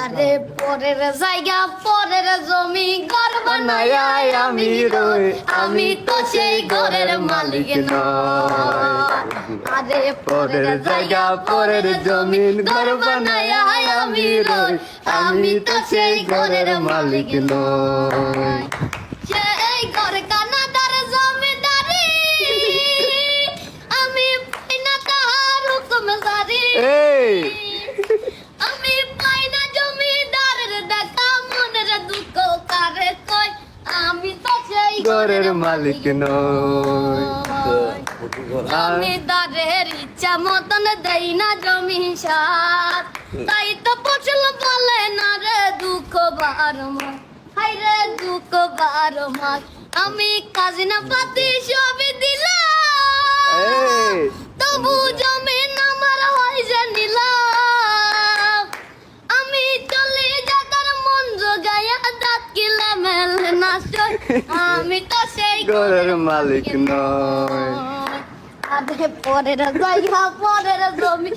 আরে পরের জায়গা পরের জমি ঘর বানায় আমি রই, আমি তো সেই ঘরের মালিক নয়। আরে পরের জায়গা পরের জমি ঘর বানায় আমি রই, আমি তো সেই ঘরের মালিক নয়। সেই ঘর কানাডার জমিদারি, আমি পাই না তাহার হুকুম জারি। আমি পাই না জমিদারের দেখা, মনের দুঃখ কারে কই, আমি তো সেই ঘরের মালিক নই। জমিদারের ইচ্ছা মতন দেই না জমি সার, তাই তো ফসল বলে না রে দুঃখ 12 মাস। হাই রে দুঃখ 12 মাস, আমি খাজনা পাতি সবই দিলাম, তবু জমিন আমার হয় যে নিলাম। আমি চলে যাতার মন জোগাইয়া দাঁত কিলে মেলে না সই, আমি তো সেই ঘরের মালিক নয়। আরে পরের জায়গা পরের জমি